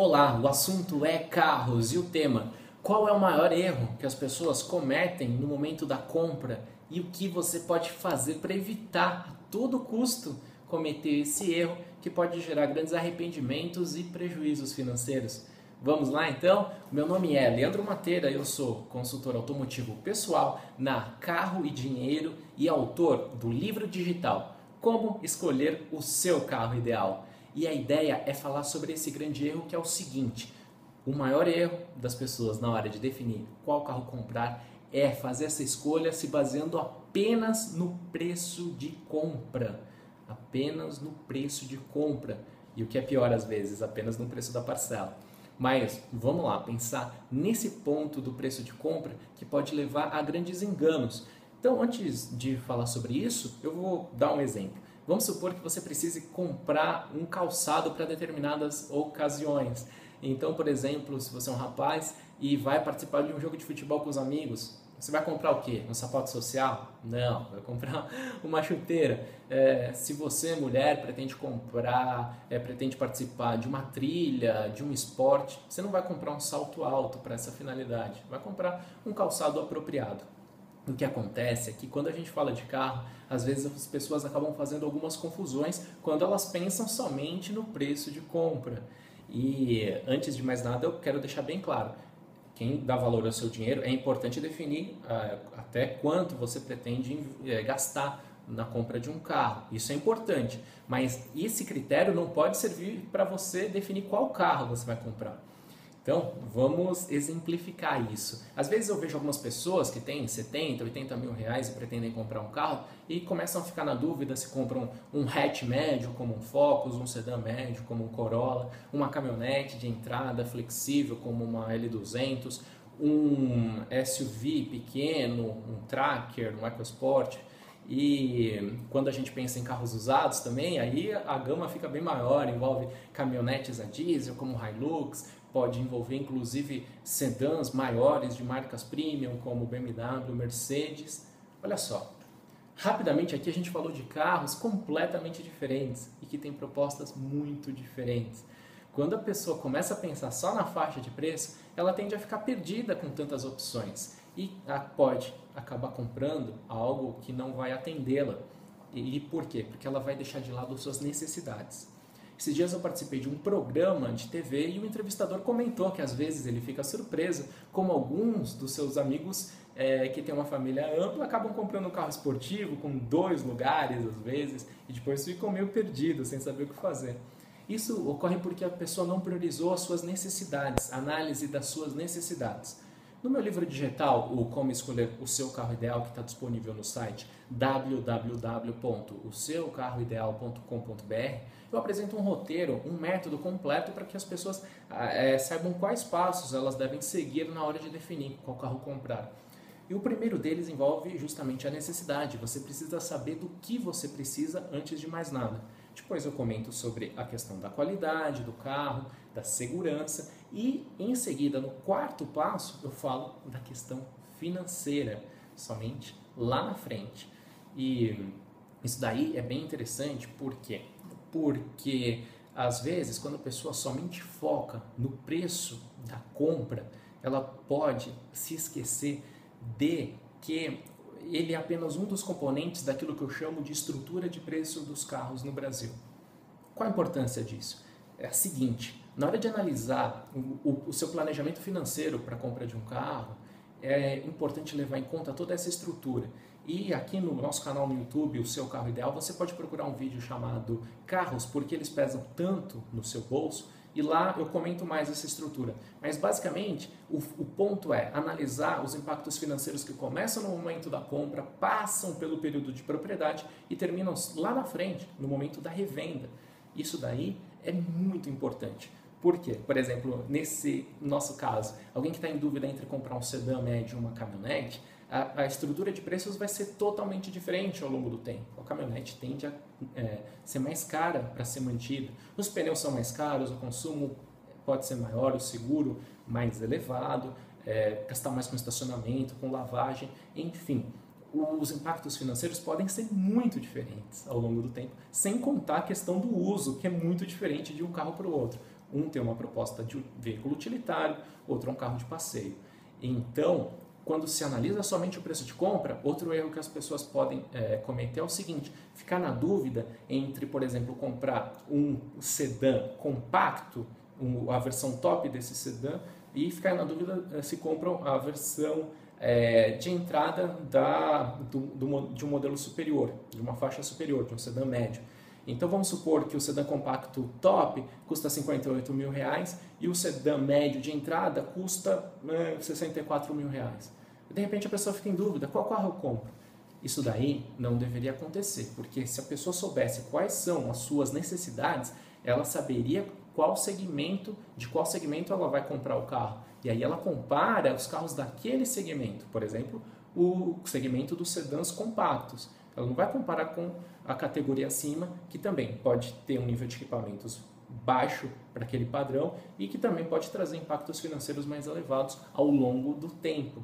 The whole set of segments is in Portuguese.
Olá, o assunto é carros e o tema: qual é o maior erro que as pessoas cometem no momento da compra e o que você pode fazer para evitar a todo custo cometer esse erro que pode gerar grandes arrependimentos e prejuízos financeiros. Vamos lá então? Meu nome é Leandro Mateira, eu sou consultor automotivo pessoal na Carro e Dinheiro e autor do livro digital Como Escolher o Seu Carro Ideal. E a ideia é falar sobre esse grande erro que é o seguinte: o maior erro das pessoas na hora de definir qual carro comprar é fazer essa escolha se baseando apenas no preço de compra. Apenas no preço de compra. E o que é pior às vezes, apenas no preço da parcela. Mas vamos lá, pensar nesse ponto do preço de compra que pode levar a grandes enganos. Então, antes de falar sobre isso, eu vou dar um exemplo. Vamos supor que você precise comprar um calçado para determinadas ocasiões. Então, por exemplo, se você é um rapaz e vai participar de um jogo de futebol com os amigos, você vai comprar o quê? Um sapato social? Não, vai comprar uma chuteira. Se você, mulher, pretende participar de uma trilha, de um esporte, você não vai comprar um salto alto para essa finalidade. Vai comprar um calçado apropriado. O que acontece é que quando a gente fala de carro, às vezes as pessoas acabam fazendo algumas confusões quando elas pensam somente no preço de compra. E antes de mais nada, eu quero deixar bem claro: quem dá valor ao seu dinheiro, é importante definir até quanto você pretende gastar na compra de um carro. Isso é importante, mas esse critério não pode servir para você definir qual carro você vai comprar. Então, vamos exemplificar isso. Às vezes eu vejo algumas pessoas que têm 70, 80 mil reais e pretendem comprar um carro e começam a ficar na dúvida se compram um hatch médio como um Focus, um sedã médio como um Corolla, uma caminhonete de entrada flexível como uma L200, um SUV pequeno, um Tracker, um EcoSport. E quando a gente pensa em carros usados também, aí a gama fica bem maior, envolve caminhonetes a diesel como Hilux, pode envolver inclusive sedãs maiores de marcas premium como BMW, Mercedes. Olha só, rapidamente aqui a gente falou de carros completamente diferentes e que têm propostas muito diferentes. Quando a pessoa começa a pensar só na faixa de preço, ela tende a ficar perdida com tantas opções e pode acabar comprando algo que não vai atendê-la. E por quê? Porque ela vai deixar de lado suas necessidades. Esses dias eu participei de um programa de TV e o entrevistador comentou que às vezes ele fica surpreso como alguns dos seus amigos que têm uma família ampla acabam comprando um carro esportivo com 2 lugares às vezes e depois ficam meio perdidos sem saber o que fazer. Isso ocorre porque a pessoa não priorizou as suas necessidades, a análise das suas necessidades. No meu livro digital, o Como Escolher o Seu Carro Ideal, que está disponível no site www.oseucarroideal.com.br, eu apresento um roteiro, um método completo para que as pessoas saibam quais passos elas devem seguir na hora de definir qual carro comprar. E o primeiro deles envolve justamente a necessidade. Você precisa saber do que você precisa antes de mais nada. Depois eu comento sobre a questão da qualidade do carro, da segurança e, em seguida, no quarto passo, eu falo da questão financeira, somente lá na frente. E isso daí é bem interessante, por quê? Porque, às vezes, quando a pessoa somente foca no preço da compra, ela pode se esquecer de que ele é apenas um dos componentes daquilo que eu chamo de estrutura de preço dos carros no Brasil. Qual a importância disso? É a seguinte: na hora de analisar o seu planejamento financeiro para a compra de um carro, é importante levar em conta toda essa estrutura. E aqui no nosso canal no YouTube, O Seu Carro Ideal, você pode procurar um vídeo chamado Carros, porque eles pesam tanto no seu bolso, e lá eu comento mais essa estrutura. Mas basicamente, o ponto é analisar os impactos financeiros que começam no momento da compra, passam pelo período de propriedade e terminam lá na frente, no momento da revenda. Isso daí é muito importante. Por quê? Por exemplo, nesse nosso caso, alguém que está em dúvida entre comprar um sedã médio ou uma caminhonete, a estrutura de preços vai ser totalmente diferente ao longo do tempo. A caminhonete tende a ser mais cara para ser mantida. Os pneus são mais caros, o consumo pode ser maior, o seguro mais elevado, gastar mais com estacionamento, com lavagem, enfim. Os impactos financeiros podem ser muito diferentes ao longo do tempo, sem contar a questão do uso, que é muito diferente de um carro para o outro. Um tem uma proposta de um veículo utilitário, outro é um carro de passeio. Então, quando se analisa somente o preço de compra, outro erro que as pessoas podem cometer é o seguinte: ficar na dúvida entre, por exemplo, comprar um sedã compacto, a versão top desse sedã, e ficar na dúvida se compram a versão de entrada de um modelo superior, de uma faixa superior, de um sedã médio. Então vamos supor que o sedã compacto top custa R$58 mil e o sedã médio de entrada custa R$64 mil. De repente a pessoa fica em dúvida, qual carro eu compro? Isso daí não deveria acontecer, porque se a pessoa soubesse quais são as suas necessidades, ela saberia de qual segmento ela vai comprar o carro. E aí ela compara os carros daquele segmento, por exemplo, o segmento dos sedãs compactos. Ela não vai comparar com a categoria acima, que também pode ter um nível de equipamentos baixo para aquele padrão e que também pode trazer impactos financeiros mais elevados ao longo do tempo.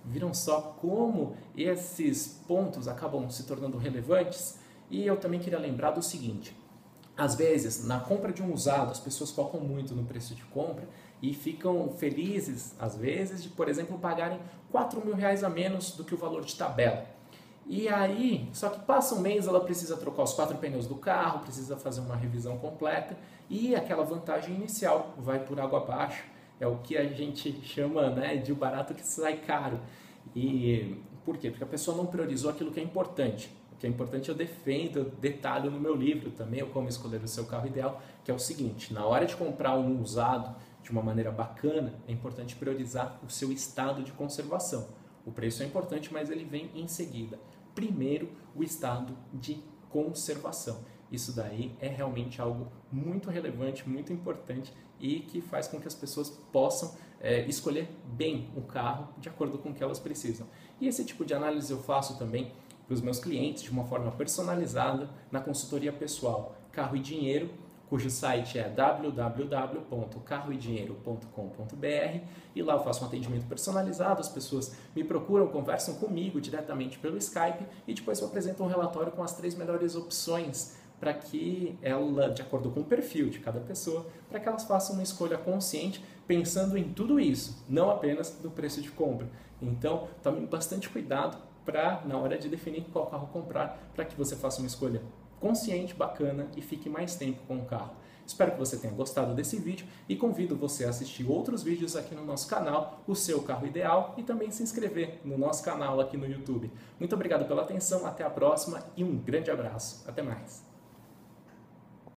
Viram só como esses pontos acabam se tornando relevantes? E eu também queria lembrar do seguinte: às vezes, na compra de um usado, as pessoas focam muito no preço de compra e ficam felizes, às vezes, de, por exemplo, pagarem R$4 mil a menos do que o valor de tabela. E aí, só que passa um mês, ela precisa trocar os 4 pneus do carro, precisa fazer uma revisão completa e aquela vantagem inicial vai por água abaixo. É o que a gente chama, né, de o barato que sai caro. E por quê? Porque a pessoa não priorizou aquilo que é importante. O que é importante eu defendo, eu detalho no meu livro também, Como Escolher o Seu Carro Ideal, que é o seguinte: na hora de comprar um usado de uma maneira bacana, é importante priorizar o seu estado de conservação. O preço é importante, mas ele vem em seguida. Primeiro, o estado de conservação. Isso daí é realmente algo muito relevante, muito importante e que faz com que as pessoas possam escolher bem o carro de acordo com o que elas precisam. E esse tipo de análise eu faço também para os meus clientes de uma forma personalizada na consultoria pessoal Carro e Dinheiro, cujo site é www.carroedinheiro.com.br, e lá eu faço um atendimento personalizado, as pessoas me procuram, conversam comigo diretamente pelo Skype e depois eu apresento um relatório com as 3 melhores opções para que ela, de acordo com o perfil de cada pessoa, para que elas façam uma escolha consciente pensando em tudo isso, não apenas no preço de compra. Então, tome bastante cuidado na hora de definir qual carro comprar, para que você faça uma escolha consciente, bacana e fique mais tempo com o carro. Espero que você tenha gostado desse vídeo e convido você a assistir outros vídeos aqui no nosso canal, O Seu Carro Ideal, e também se inscrever no nosso canal aqui no YouTube. Muito obrigado pela atenção, até a próxima e um grande abraço. Até mais!